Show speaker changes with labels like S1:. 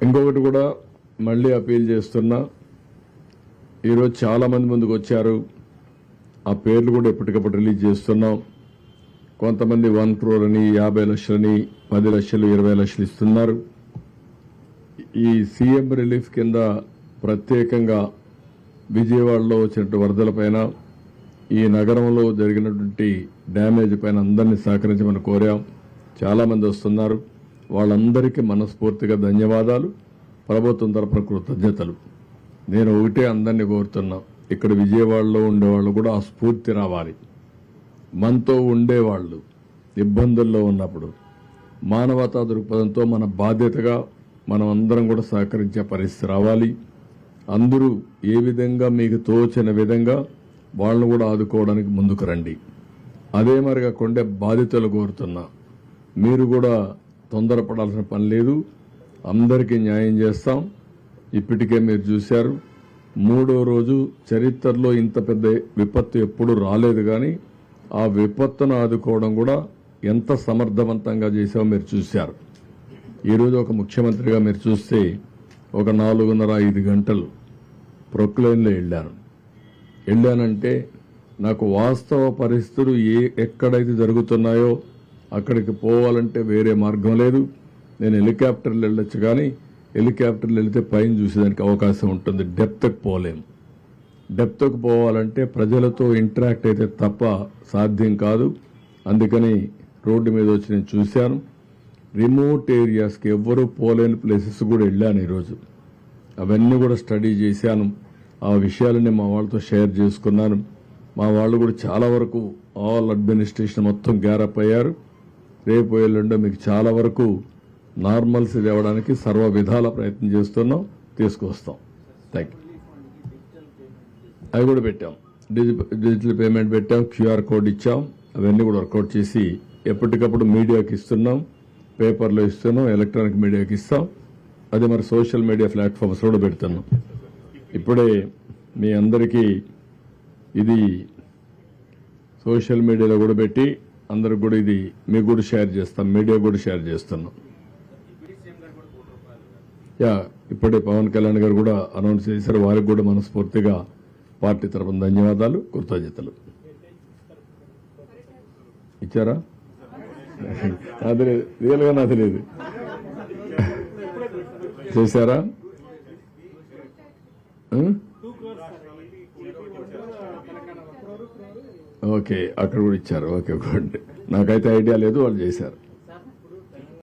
S1: ఇంకొకటి కూడా మళ్ళీ అపీల్ చేస్తున్నా, ఈరోజు చాలా మంది ముందుకు వచ్చారు. ఆ పేర్లు కూడా ఎప్పటికప్పుడు రిలీజ్ చేస్తున్నాం. కొంతమంది 1 crore అని, 50 లక్షలని, 10 లక్షలు, 20 లక్షలు ఇస్తున్నారు. ఈ సీఎం రిలీఫ్ కింద ప్రత్యేకంగా విజయవాడలో వచ్చినటువంటి వరదలపైన, ఈ నగరంలో జరిగినటువంటి డ్యామేజ్ పైన అందరినీ సహకరించమని కోరాం. చాలా మంది వస్తున్నారు. వాళ్ళందరికీ మనస్ఫూర్తిగా ధన్యవాదాలు, ప్రభుత్వం తరపున కృతజ్ఞతలు. నేను ఒకటే అందరినీ కోరుతున్నా, ఇక్కడ విజయవాడలో ఉండేవాళ్ళు కూడా ఆ స్ఫూర్తి రావాలి. మనతో ఉండేవాళ్ళు ఇబ్బందుల్లో ఉన్నప్పుడు మానవతా దృక్పథంతో మన బాధ్యతగా మనం అందరం కూడా సహకరించే పరిస్థితి రావాలి. అందరూ ఏ విధంగా మీకు తోచిన విధంగా వాళ్ళను కూడా ఆదుకోవడానికి ముందుకు రండి. అదే మరిగా కొండే బాధితులు కోరుతున్నా, మీరు కూడా తొందరపడాల్సిన పని లేదు. అందరికీ న్యాయం చేస్తాం. ఇప్పటికే మీరు చూశారు, 3వ రోజు చరిత్రలో ఇంత పెద్ద విపత్తు ఎప్పుడు రాలేదు. కానీ ఆ విపత్తును ఆదుకోవడం కూడా ఎంత సమర్థవంతంగా చేశామో మీరు చూశారు. ఈరోజు ఒక ముఖ్యమంత్రిగా మీరు చూస్తే ఒక 4:30-5 గంటలు ప్రొక్లైన్లో వెళ్ళానంటే నాకు వాస్తవ పరిస్థితులు ఎక్కడైతే జరుగుతున్నాయో అక్కడికి పోవాలంటే వేరే మార్గం లేదు. నేను హెలికాప్టర్లు వెళ్ళొచ్చు, కానీ హెలికాప్టర్లు వెళితే పైన చూసేదానికి అవకాశం ఉంటుంది. డెప్త్కి పోలేం. డెప్త్కి పోవాలంటే ప్రజలతో ఇంటరాక్ట్ అయితే తప్ప సాధ్యం కాదు. అందుకని రోడ్డు మీద వచ్చి నేను చూశాను. రిమోట్ ఏరియాస్కి ఎవ్వరూ పోలేని ప్లేసెస్ కూడా వెళ్ళాను ఈరోజు. అవన్నీ కూడా స్టడీ చేశాను. ఆ విషయాలని మా వాళ్ళతో షేర్ చేసుకున్నాను. మా వాళ్ళు కూడా చాలా వరకు ఆల్ అడ్మినిస్ట్రేషన్ మొత్తం గ్యారప్ అయ్యారు. రేపు ఎల్లుండో మీకు చాలా వరకు నార్మల్స్ తేవడానికి సర్వ విధాల ప్రయత్నం చేస్తున్నాం, తీసుకొస్తాం. Thank you. అవి కూడా పెట్టాం, డిజిటల్ పేమెంట్ పెట్టాం, QR కోడ్ ఇచ్చాం. అవన్నీ కూడా వర్కౌట్ చేసి ఎప్పటికప్పుడు మీడియాకి ఇస్తున్నాం, పేపర్లో ఇస్తున్నాం, ఎలక్ట్రానిక్ మీడియాకి ఇస్తాం. అదే మరి సోషల్ మీడియా ప్లాట్ఫామ్స్ కూడా పెడుతున్నాం. ఇప్పుడే మీ అందరికీ ఇది సోషల్ మీడియాలో కూడా పెట్టి అందరికి కూడా ఇది మీకు కూడా షేర్ చేస్తాం, మీడియా కూడా షేర్ చేస్తున్నాం. ఇప్పుడే పవన్ కళ్యాణ్ గారు కూడా అనౌన్స్ చేశారు. వారికి కూడా మనస్ఫూర్తిగా పార్టీ తరఫున ధన్యవాదాలు, కృతజ్ఞతలు. ఇచ్చారా? అది రియల్గా నాకు లేదు. చేశారా? ఓకే, అక్కడ కూడా ఇచ్చారు. Okay, good. నాకైతే ఐడియా లేదు, వాళ్ళు చేశారు.